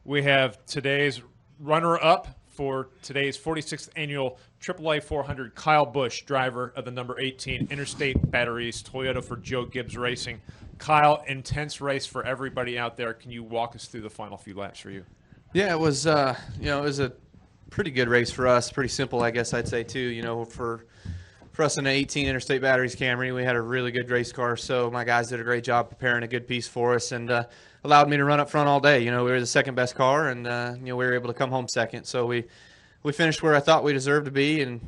We have today's runner-up for today's 46th annual AAA 400, Kyle Busch, driver of the number 18 Interstate Batteries Toyota for Joe Gibbs Racing. Kyle, intense race for everybody out there. Can you walk us through the final few laps for you? Yeah, it was it was a pretty good race for us. Pretty simple, I guess I'd say too. For us in the 18 Interstate Batteries Camry, we had a really good race car. So my guys did a great job preparing a good piece for us, and allowed me to run up front all day. We were the second best car, and we were able to come home second. So we finished where I thought we deserved to be, and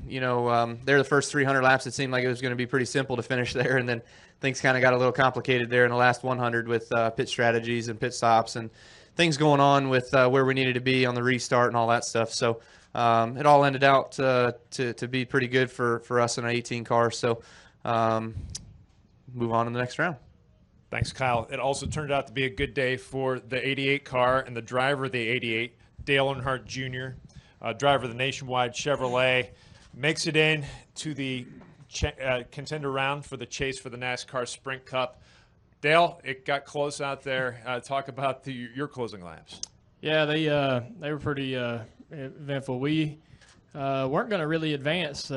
there the first 300 laps, it seemed like it was going to be pretty simple to finish there, and then things kind of got a little complicated there in the last 100 with pit strategies and pit stops and things going on with where we needed to be on the restart and all that stuff. So it all ended out to be pretty good for us in an 18 car. So move on to the next round. Thanks, Kyle. It also turned out to be a good day for the 88 car and the driver of the 88, Dale Earnhardt Jr., driver of the Nationwide Chevrolet, makes it in to the contender round for the chase for the NASCAR Sprint Cup. Dale, it got close out there. Talk about your closing laps. Yeah, they were pretty eventful. We weren't going to really advance.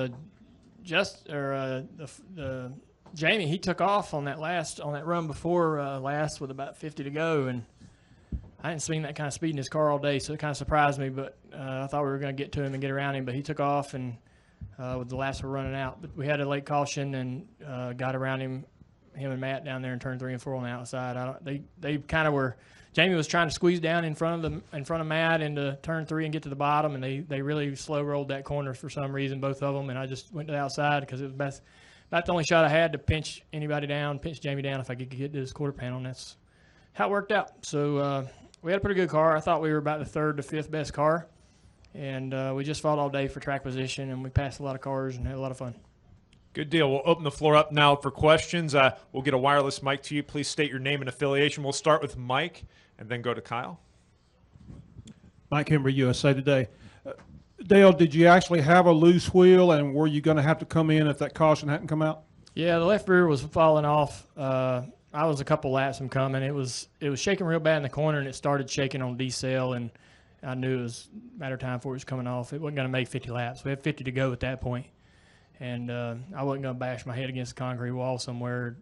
Jamie, he took off on that run before last with about 50 to go, and I hadn't seen that kind of speed in his car all day, so it kind of surprised me. But I thought we were going to get to him and get around him, but he took off, and with the laps were running out. But we had a late caution and got around him and Matt down there in turn 3 and 4 on the outside. They kind of were. Jamie was trying to squeeze down in front of Matt into turn 3 and get to the bottom, and they really slow rolled that corner for some reason, both of them. And I just went to the outside because it was about the only shot I had to pinch anybody down, pinch Jamie down if I could get to his quarter panel, and that's how it worked out. So we had a pretty good car. I thought we were about the 3rd to 5th best car, and we just fought all day for track position, and we passed a lot of cars and had a lot of fun. Good deal. We'll open the floor up now for questions. We'll get a wireless mic to you. Please state your name and affiliation. We'll start with Mike and then go to Kyle. Mike Hember, USA Today. Dale, did you actually have a loose wheel, and were you going to have to come in if that caution hadn't come out? Yeah, the left rear was falling off. I was a couple laps from coming. It was shaking real bad in the corner, and it started shaking on decel, and I knew it was a matter of time before it was coming off. It wasn't going to make 50 laps. We had 50 to go at that point, and I wasn't going to bash my head against a concrete wall somewhere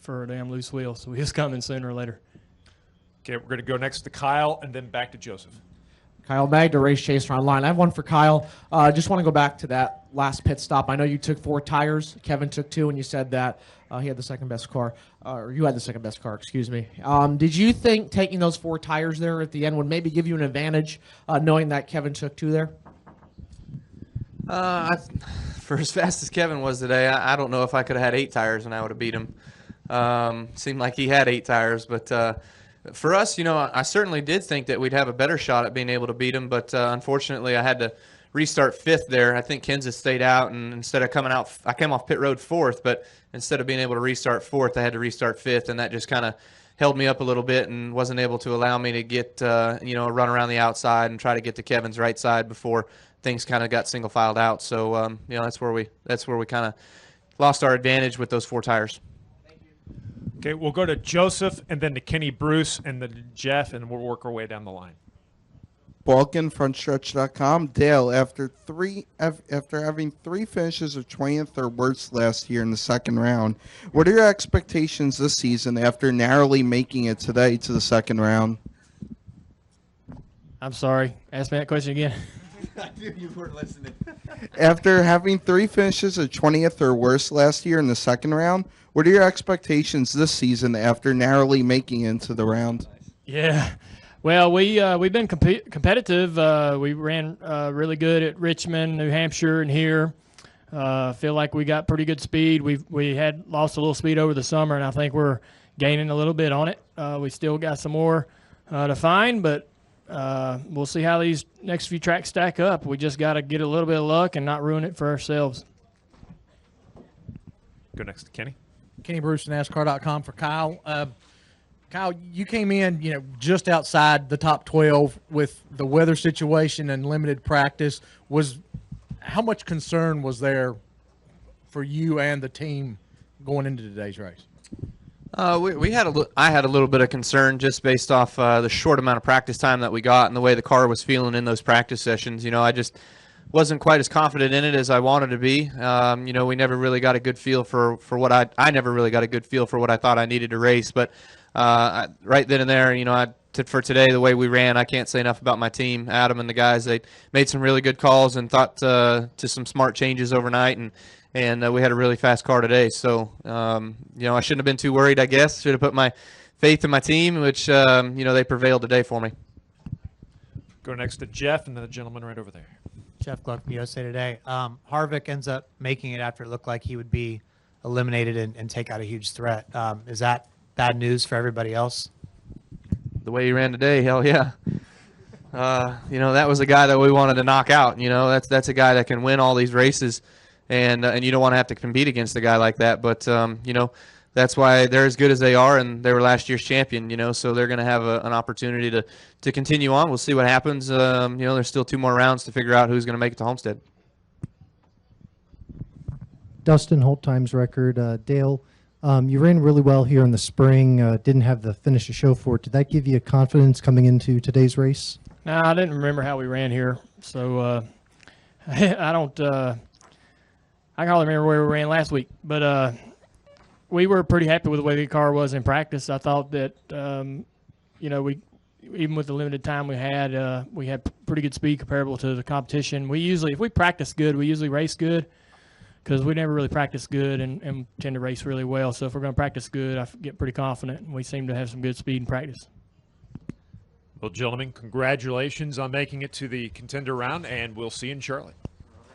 for a damn loose wheel, so he was coming sooner or later. Okay, we're going to go next to Kyle and then back to Joseph. Kyle Magda, Race Chaser Online. I have one for Kyle. Just want to go back to that last pit stop. I know you took 4 tires. Kevin took 2, and you said that he had the second best car, or you had the second best car, excuse me. Did you think taking those 4 tires there at the end would maybe give you an advantage, knowing that Kevin took 2 there? For as fast as Kevin was today, I don't know if I could have had 8 tires and I would have beat him. Seemed like he had 8 tires, but for us, I certainly did think that we'd have a better shot at being able to beat him, but unfortunately I had to restart 5th there. I think Kansas stayed out, and instead of coming out, I came off pit road 4th, but instead of being able to restart 4th, I had to restart 5th, and that just kind of held me up a little bit and wasn't able to allow me to get, a run around the outside and try to get to Kevin's right side before things kind of got single filed out. So, that's where we kind of lost our advantage with those 4 tires. Okay, we'll go to Joseph and then to Kenny Bruce and then to Jeff, and we'll work our way down the line. Balkan, frontstretch.com. Dale, after having 3 finishes of 20th or worse last year in the second round, what are your expectations this season after narrowly making it today to the second round? I'm sorry. Ask me that question again. I knew you weren't listening. After having 3 finishes of 20th or worse last year in the second round, what are your expectations this season after narrowly making it into the round? Yeah. Well, we've been competitive. We ran really good at Richmond, New Hampshire, and here. Feel like we got pretty good speed. We had lost a little speed over the summer, and I think we're gaining a little bit on it. We still got some more to find, but we'll see how these next few tracks stack up. We just got to get a little bit of luck and not ruin it for ourselves. Go next to Kenny. Kenny Bruce, NASCAR.com for Kyle. Kyle, you came in, just outside the top 12 with the weather situation and limited practice. How much concern was there for you and the team going into today's race? We had I had a little bit of concern just based off the short amount of practice time that we got and the way the car was feeling in those practice sessions. You know, I just wasn't quite as confident in it as I wanted to be. You know, we never really got a good feel for what I never really got a good feel for what I thought I needed to race. But right then and there, you know, for today, the way we ran, I can't say enough about my team, Adam and the guys. They made some really good calls and thought to some smart changes overnight, and we had a really fast car today. So, you know, I shouldn't have been too worried, I guess. Should have put my faith in my team, which, you know, they prevailed today for me. Go next to Jeff, and then the gentleman right over there. Jeff Gluck from USA Today. Harvick ends up making it after it looked like he would be eliminated and take out a huge threat. Is that bad news for everybody else? The way he ran today, hell yeah. You know, that was a guy that we wanted to knock out. You know, that's a guy that can win all these races, and you don't want to have to compete against a guy like that. But you know, that's why they're as good as they are, and they were last year's champion. You know, so they're going to have an opportunity to continue on. We'll see what happens. You know, there's still 2 more rounds to figure out who's going to make it to Homestead. Dustin Holt Times record. Dale, you ran really well here in the spring. Didn't have the finish to show for it. Did that give you confidence coming into today's race? No, I didn't remember how we ran here, so I don't. I can hardly remember where we ran last week, but we were pretty happy with the way the car was in practice. I thought that you know, we even with the limited time we had pretty good speed comparable to the competition. We usually, if we practice good, we usually race good, because we never really practice good and tend to race really well. So if we're going to practice good, I get pretty confident, and we seem to have some good speed in practice. Well, gentlemen, congratulations on making it to the contender round, and we'll see you in Charlotte.